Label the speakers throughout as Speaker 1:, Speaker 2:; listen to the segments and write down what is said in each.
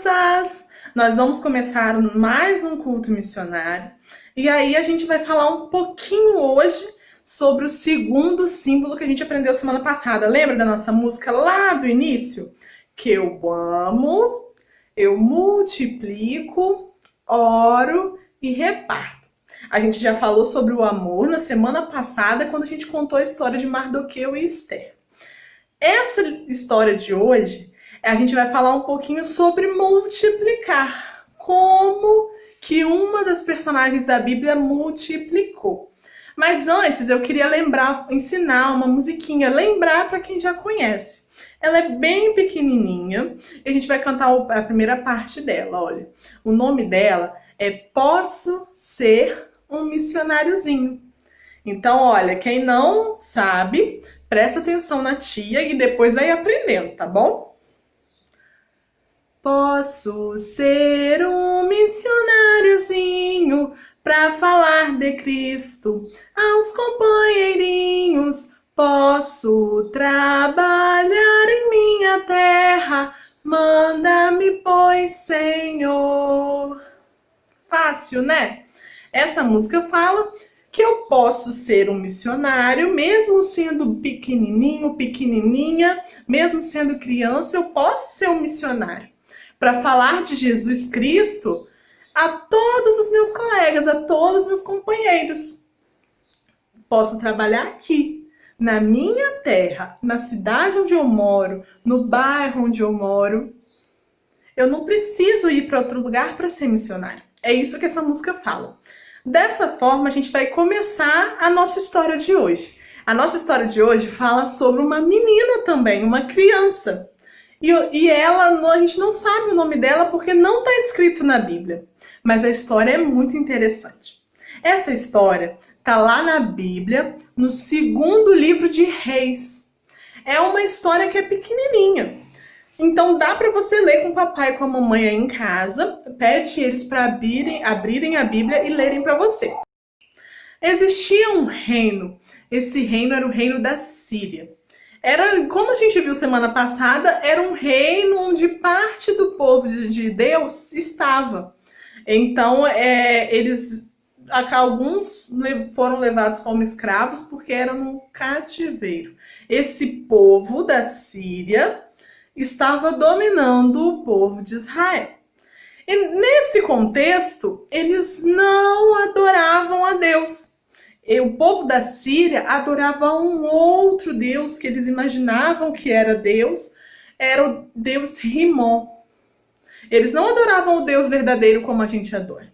Speaker 1: crianças! Nós vamos começar mais um culto missionário e aí a gente vai falar um pouquinho hoje sobre o segundo símbolo que a gente aprendeu semana passada. Lembra da nossa música lá do início? Que eu amo, eu multiplico, oro e reparto. A gente já falou sobre o amor na semana passada quando a gente contou a história de Mardoqueu e Esther. Essa história de hoje, a gente vai falar um pouquinho sobre multiplicar. Como que uma das personagens da Bíblia multiplicou. Mas antes eu queria ensinar uma musiquinha, lembrar para quem já conhece. Ela é bem pequenininha e a gente vai cantar a primeira parte dela, olha. O nome dela é Posso Ser um Missionáriozinho. Então, olha, quem não sabe, presta atenção na tia e depois vai aprendendo, tá bom? Posso ser um missionáriozinho pra falar de Cristo aos companheirinhos. Posso trabalhar em minha terra, manda-me, pois, Senhor. Fácil, né? Essa música fala que eu posso ser um missionário, mesmo sendo pequenininho, pequenininha, mesmo sendo criança, eu posso ser um missionário. Para falar de Jesus Cristo a todos os meus colegas, a todos os meus companheiros. Posso trabalhar aqui, na minha terra, na cidade onde eu moro, no bairro onde eu moro. Eu não preciso ir para outro lugar para ser missionário. É isso que essa música fala. Dessa forma, a gente vai começar a nossa história de hoje. A nossa história de hoje fala sobre uma menina também, uma criança. E ela, a gente não sabe o nome dela porque não está escrito na Bíblia. Mas a história é muito interessante. Essa história está lá na Bíblia, no segundo livro de Reis. É uma história que é pequenininha. Então dá para você ler com o papai e com a mamãe aí em casa, pede eles para abrirem a Bíblia e lerem para você. Existia um reino, esse reino era o reino da Síria. Era, como a gente viu semana passada, era um reino onde parte do povo de Deus estava. Então alguns foram levados como escravos porque eram no cativeiro. Esse povo da Síria estava dominando o povo de Israel. E nesse contexto, eles não adoravam a Deus. E o povo da Síria adorava um outro Deus que eles imaginavam que era Deus, era o Deus Rimon. Eles não adoravam o Deus verdadeiro como a gente adora.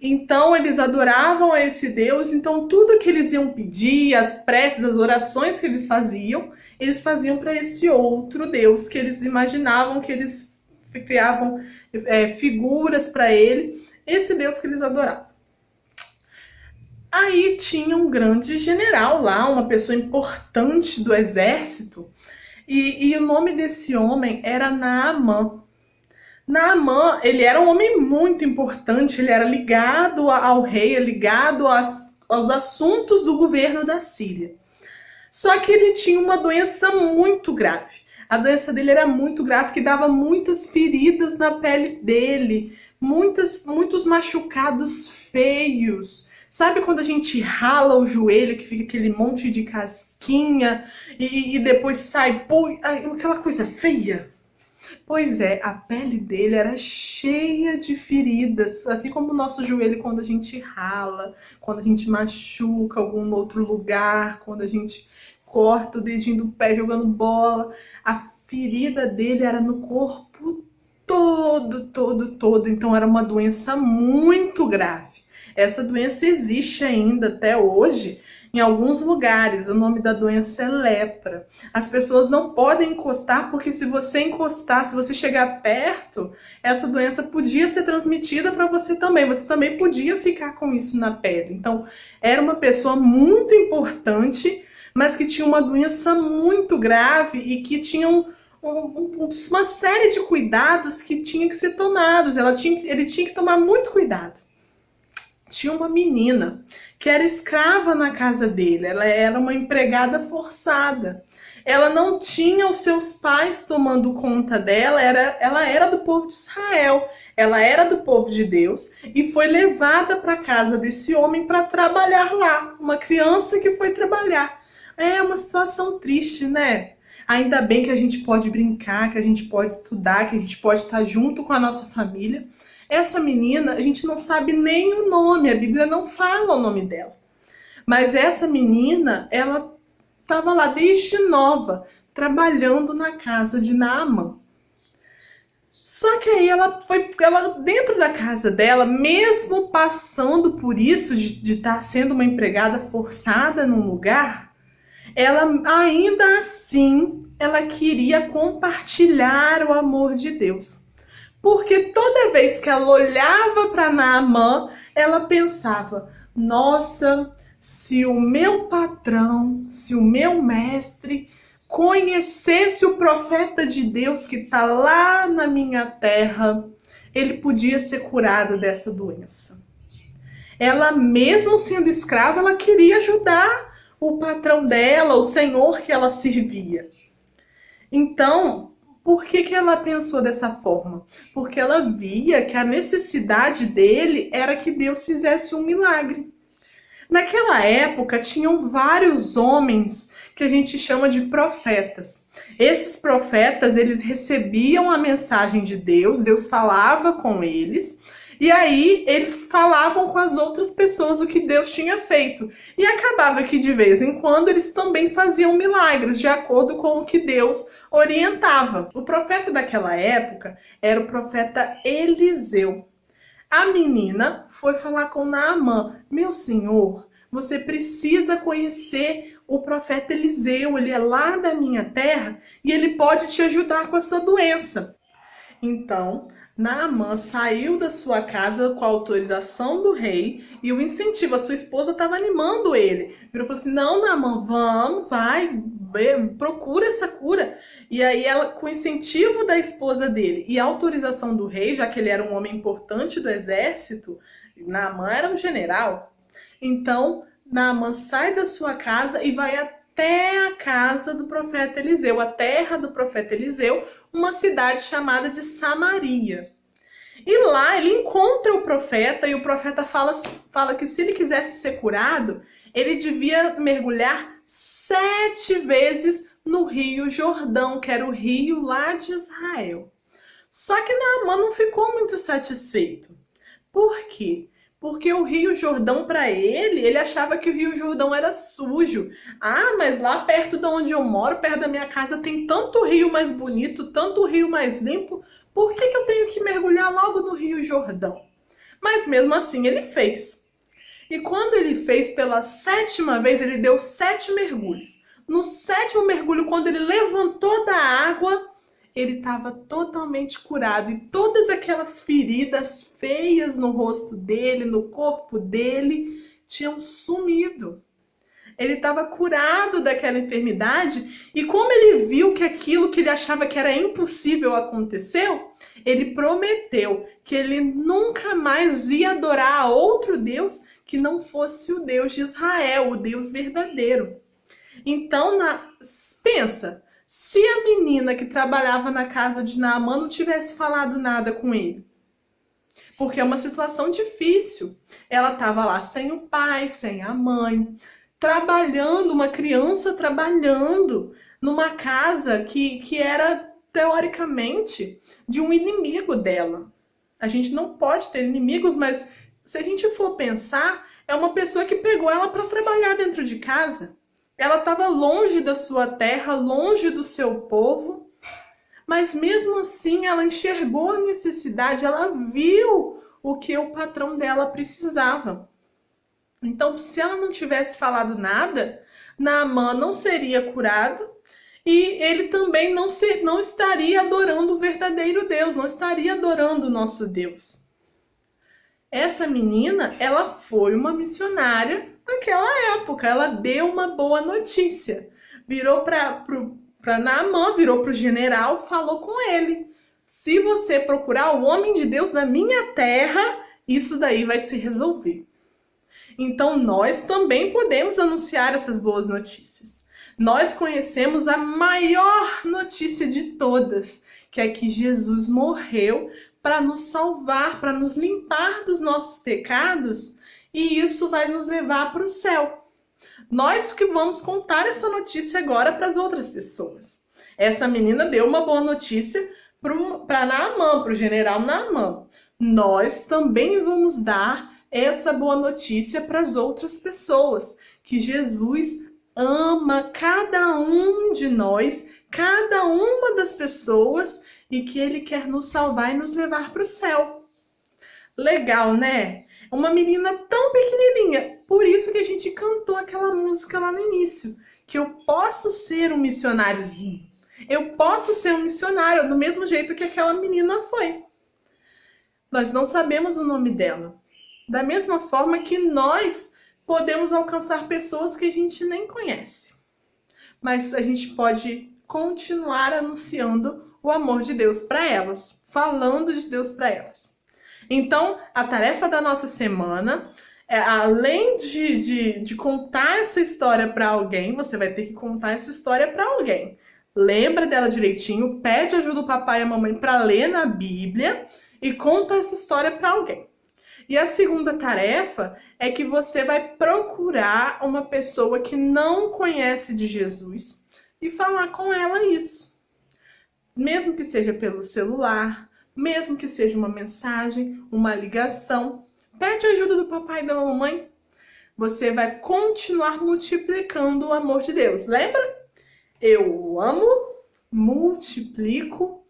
Speaker 1: Então eles adoravam a esse Deus, então tudo que eles iam pedir, as preces, as orações que eles faziam para esse outro Deus que eles imaginavam, que eles criavam figuras para ele, esse Deus que eles adoravam. Aí tinha um grande general lá, uma pessoa importante do exército, e o nome desse homem era Naamã. Naamã, ele era um homem muito importante, ele era ligado ao rei, ligado aos assuntos do governo da Síria. Só que ele tinha uma doença muito grave. A doença dele era muito grave, que dava muitas feridas na pele dele, muitos machucados feios. Sabe quando a gente rala o joelho, que fica aquele monte de casquinha e depois sai aquela coisa feia? Pois é, a pele dele era cheia de feridas, assim como o nosso joelho quando a gente rala, quando a gente machuca algum outro lugar, quando a gente corta o dedinho do pé jogando bola. A ferida dele era no corpo todo. Então era uma doença muito grave. Essa doença existe ainda até hoje em alguns lugares. O nome da doença é lepra. As pessoas não podem encostar, porque se você encostar, se você chegar perto, essa doença podia ser transmitida para você também. Você também podia ficar com isso na pele. Então, era uma pessoa muito importante, mas que tinha uma doença muito grave e que tinha uma série de cuidados que tinham que ser tomados. Ele tinha que tomar muito cuidado. tinha uma menina que era escrava na casa dele, ela era uma empregada forçada. Ela não tinha os seus pais tomando conta dela, ela era do povo de Israel, ela era do povo de Deus e foi levada para a casa desse homem para trabalhar lá. Uma criança que foi trabalhar. É uma situação triste, né? Ainda bem que a gente pode brincar, que a gente pode estudar, que a gente pode estar junto com a nossa família. Essa menina, a gente não sabe nem o nome, a Bíblia não fala o nome dela. Mas essa menina, ela estava lá desde nova, trabalhando na casa de Naamã. Só que aí ela dentro da casa dela, mesmo passando por isso de estar sendo uma empregada forçada num lugar, ela ainda assim, ela queria compartilhar o amor de Deus. Porque toda vez que ela olhava para Naamã, ela pensava: nossa, se o meu patrão, se o meu mestre conhecesse o profeta de Deus que está lá na minha terra, ele podia ser curado dessa doença. Ela, mesmo sendo escrava, ela queria ajudar o patrão dela, o senhor que ela servia. Então, por que ela pensou dessa forma? Porque ela via que a necessidade dele era que Deus fizesse um milagre. Naquela época, tinham vários homens que a gente chama de profetas. Esses profetas, eles recebiam a mensagem de Deus, Deus falava com eles, e aí eles falavam com as outras pessoas o que Deus tinha feito. E acabava que de vez em quando eles também faziam milagres, de acordo com o que Deus orientava. O profeta daquela época era o profeta Eliseu. A menina foi falar com Naamã: meu senhor, você precisa conhecer o profeta Eliseu, ele é lá da minha terra e ele pode te ajudar com a sua doença. Então, Naamã saiu da sua casa com a autorização do rei e o incentivo. A sua esposa estava animando ele. Virou e falou assim: não, Naamã, vamos, vai, procura essa cura. E aí ela, com o incentivo da esposa dele e a autorização do rei, já que ele era um homem importante do exército, Naamã era um general. Então, Naamã sai da sua casa e vai até a casa do profeta Eliseu, a terra do profeta Eliseu, uma cidade chamada de Samaria. E lá ele encontra o profeta e o profeta fala que se ele quisesse ser curado, ele devia mergulhar 7 vezes no Rio Jordão, que era o rio lá de Israel. Só que Naamã não ficou muito satisfeito. Por quê? Porque o Rio Jordão, para ele achava que o Rio Jordão era sujo. Ah, mas lá perto de onde eu moro, perto da minha casa, tem tanto rio mais bonito, tanto rio mais limpo. Por que eu tenho que mergulhar logo no Rio Jordão? Mas mesmo assim ele fez. E quando ele fez pela 7ª vez, ele deu 7 mergulhos. No 7º mergulho, quando ele levantou da água, ele estava totalmente curado. E todas aquelas feridas feias no rosto dele, no corpo dele, tinham sumido. Ele estava curado daquela enfermidade. E como ele viu que aquilo que ele achava que era impossível aconteceu, ele prometeu que ele nunca mais ia adorar a outro Deus que não fosse o Deus de Israel, o Deus verdadeiro. Então, pensa, se a menina que trabalhava na casa de Naamã não tivesse falado nada com ele, porque é uma situação difícil. Ela estava lá sem o pai, sem a mãe, trabalhando, uma criança trabalhando numa casa que era, teoricamente, de um inimigo dela. A gente não pode ter inimigos, mas se a gente for pensar, é uma pessoa que pegou ela para trabalhar dentro de casa. Ela estava longe da sua terra, longe do seu povo, mas mesmo assim ela enxergou a necessidade, ela viu o que o patrão dela precisava. Então, se ela não tivesse falado nada, Naamã não seria curado e ele também não estaria adorando o verdadeiro Deus, não estaria adorando o nosso Deus. Essa menina, ela foi uma missionária naquela época, ela deu uma boa notícia. Virou para Naamã, virou para o general, falou com ele: se você procurar o homem de Deus na minha terra, isso daí vai se resolver. Então nós também podemos anunciar essas boas notícias. Nós conhecemos a maior notícia de todas, que é que Jesus morreu para nos salvar, para nos limpar dos nossos pecados, e isso vai nos levar para o céu. Nós que vamos contar essa notícia agora para as outras pessoas. Essa menina deu uma boa notícia para Naamã, para o general Naamã. Nós também vamos dar essa boa notícia para as outras pessoas, que Jesus ama cada um de nós, cada uma das pessoas, e que Ele quer nos salvar e nos levar para o céu. Legal, né? Uma menina tão pequenininha. Por isso que a gente cantou aquela música lá no início, que eu posso ser um missionáriozinho. Eu posso ser um missionário do mesmo jeito que aquela menina foi. Nós não sabemos o nome dela. Da mesma forma que nós podemos alcançar pessoas que a gente nem conhece. Mas a gente pode continuar anunciando o amor de Deus para elas, falando de Deus para elas. Então, a tarefa da nossa semana é, além de contar essa história para alguém, você vai ter que contar essa história para alguém. Lembra dela direitinho, pede ajuda do papai e a mamãe para ler na Bíblia e conta essa história para alguém. E a segunda tarefa é que você vai procurar uma pessoa que não conhece de Jesus e falar com ela isso. Mesmo que seja pelo celular, mesmo que seja uma mensagem, uma ligação, pede ajuda do papai e da mamãe. Você vai continuar multiplicando o amor de Deus. Lembra? Eu amo, multiplico,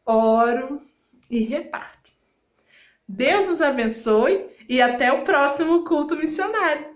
Speaker 1: oro e reparto. Deus nos abençoe e até o próximo culto missionário.